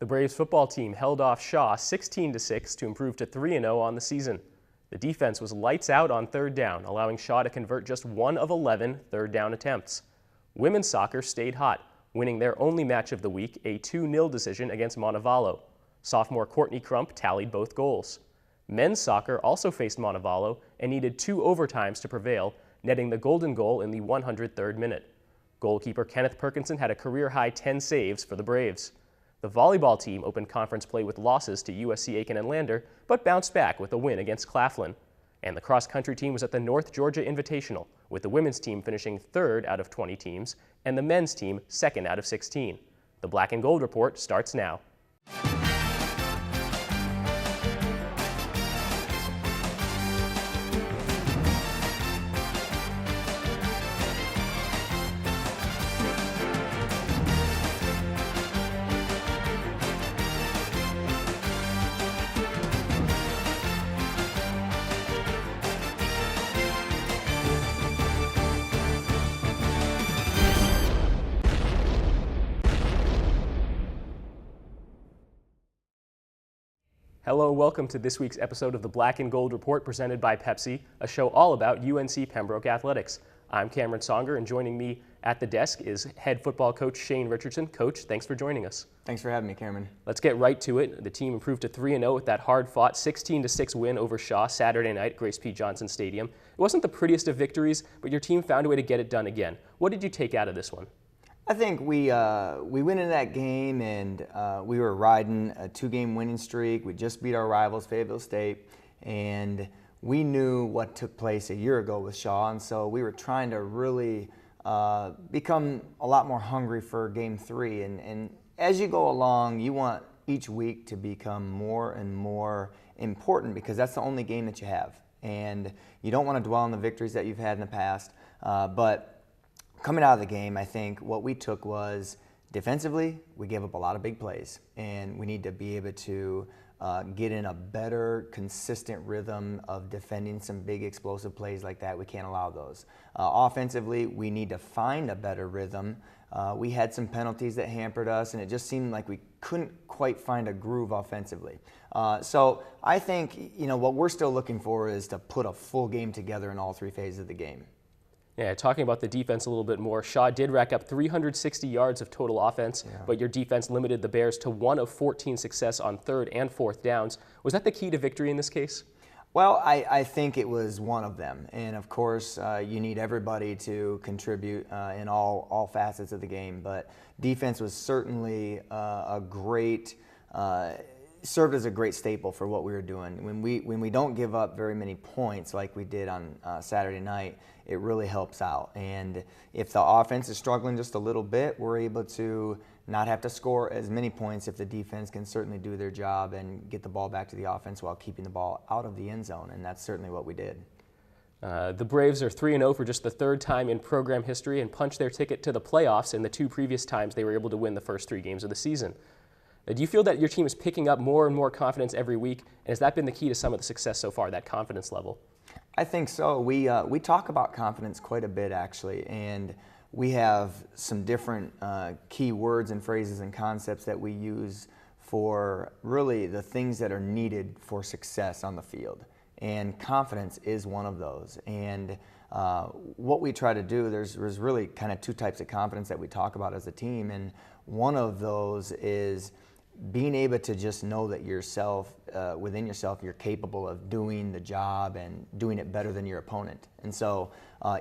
The Braves football team held off Shaw 16-6 to improve to 3-0 on the season. The defense was lights out on third down, allowing Shaw to convert just 1 of 11 third down attempts. Women's soccer stayed hot, winning their only match of the week, a 2-0 decision against Montevallo. Sophomore Courtney Crump tallied both goals. Men's soccer also faced Montevallo and needed 2 overtimes to prevail, netting the golden goal in the 103rd minute. Goalkeeper Kenneth Perkinson had a career-high 10 saves for the Braves. The volleyball team opened conference play with losses to USC Aiken and Lander, but bounced back with a win against Claflin. And the cross-country team was at the North Georgia Invitational, with the women's team finishing 3rd out of 20 teams, and the men's team 2nd out of 16. The Black and Gold Report starts now. Hello, welcome to this week's episode of the Black and Gold Report presented by Pepsi, a show all about UNC Pembroke athletics. I'm Cameron Songer, and joining me at the desk is head football coach Shane Richardson. Coach, thanks for joining us. Thanks for having me, Cameron. Let's get right to it. The team improved to 3-0 with that hard-fought 16-6 win over Shaw Saturday night at Grace P. Johnson Stadium. It wasn't the prettiest of victories, but your team found a way to get it done again. What did you take out of this one? I think we went into that game and we were riding a 2-game winning streak. We just beat our rivals, Fayetteville State, and we knew what took place a year ago with Shaw, and so we were trying to really become a lot more hungry for Game 3. And as you go along, you want each week to become more and more important because that's the only game that you have. And you don't want to dwell on the victories that you've had in the past, but coming out of the game, I think what we took was defensively, we gave up a lot of big plays, and we need to be able to get in a better, consistent rhythm of defending some big explosive plays like that. We can't allow those. Offensively, we need to find a better rhythm. We had some penalties that hampered us, and it just seemed like we couldn't quite find a groove offensively. So I think what we're still looking for is to put a full game together in all 3 phases of the game. Yeah, talking about the defense a little bit more, Shaw did rack up 360 yards of total offense, but your defense limited the Bears to 1 of 14 success on 3rd and 4th downs. Was that the key to victory in this case? Well, I think it was one of them. And of course, you need everybody to contribute in all facets of the game. But defense was certainly served as a great staple for what we were doing. When we don't give up very many points like we did on Saturday night, it really helps out. And if the offense is struggling just a little bit, we're able to not have to score as many points if the defense can certainly do their job and get the ball back to the offense while keeping the ball out of the end zone, and that's certainly what we did. The Braves are 3-0 for just the 3rd time in program history and punched their ticket to the playoffs in the 2 previous times they were able to win the first 3 games of the season. Do you feel that your team is picking up more and more confidence every week, and has that been the key to some of the success so far, that confidence level? I think so. We talk about confidence quite a bit, actually, and we have some different key words and phrases and concepts that we use for really the things that are needed for success on the field, and confidence is one of those. And what we try to do, there's really kind of 2 types of confidence that we talk about as a team, and one of those is being able to just know that yourself, within yourself, you're capable of doing the job and doing it better than your opponent. And so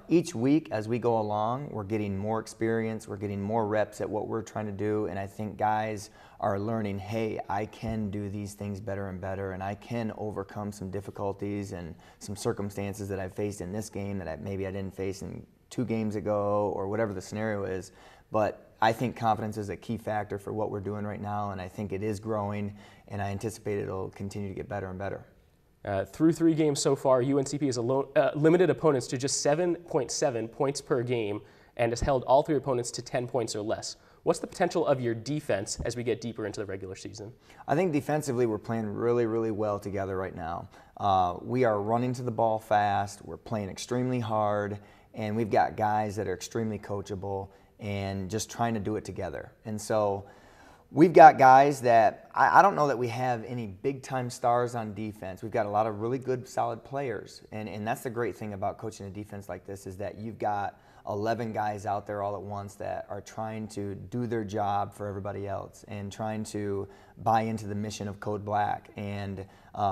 each week as we go along, we're getting more experience, we're getting more reps at what we're trying to do, and I think guys are learning, hey, I can do these things better and better, and I can overcome some difficulties and some circumstances that I've faced in this game that maybe I didn't face in 2 games ago, or whatever the scenario is. But I think confidence is a key factor for what we're doing right now, and I think it is growing, and I anticipate it'll continue to get better and better. Through 3 games so far, UNCP has limited opponents to just 7.7 points per game and has held all 3 opponents to 10 points or less. What's the potential of your defense as we get deeper into the regular season? I think defensively we're playing really, really well together right now. We are running to the ball fast, we're playing extremely hard, and we've got guys that are extremely coachable and just trying to do it together. And so We've got guys that I don't know that we have any big-time stars on defense. We've got a lot of really good, solid players, and that's the great thing about coaching a defense like this is that you've got 11 guys out there all at once that are trying to do their job for everybody else and trying to buy into the mission of Code Black. And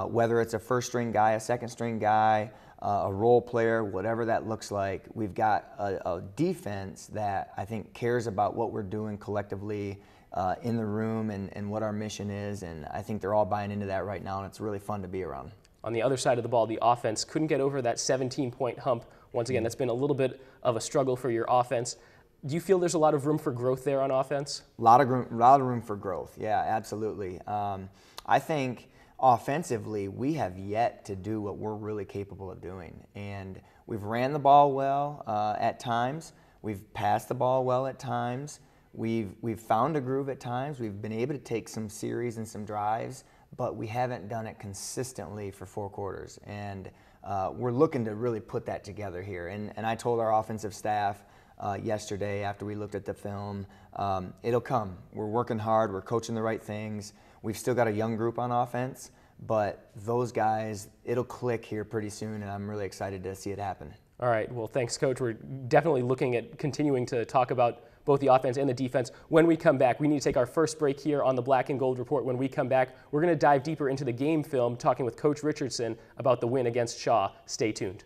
whether it's a first-string guy, a second-string guy, a role player, whatever that looks like, we've got a defense that I think cares about what we're doing collectively in the room and what our mission is, and I think they're all buying into that right now, and it's really fun to be around. On the other side of the ball, the offense couldn't get over that 17-point hump. Once again, that's been a little bit of a struggle for your offense. Do you feel there's a lot of room for growth there on offense? A lot of room for growth, yeah, absolutely. I think offensively, we have yet to do what we're really capable of doing, and we've ran the ball well at times. We've passed the ball well at times. We've found a groove at times. We've been able to take some series and some drives, but we haven't done it consistently for 4 quarters. And we're looking to really put that together here. And I told our offensive staff yesterday after we looked at the film, it'll come. We're working hard. We're coaching the right things. We've still got a young group on offense, but those guys, it'll click here pretty soon, and I'm really excited to see it happen. All right. Well, thanks, Coach. We're definitely looking at continuing to talk about both the offense and the defense. When we come back, we need to take our first break here on the Black and Gold Report. When we come back, we're going to dive deeper into the game film, talking with Coach Richardson about the win against Shaw. Stay tuned.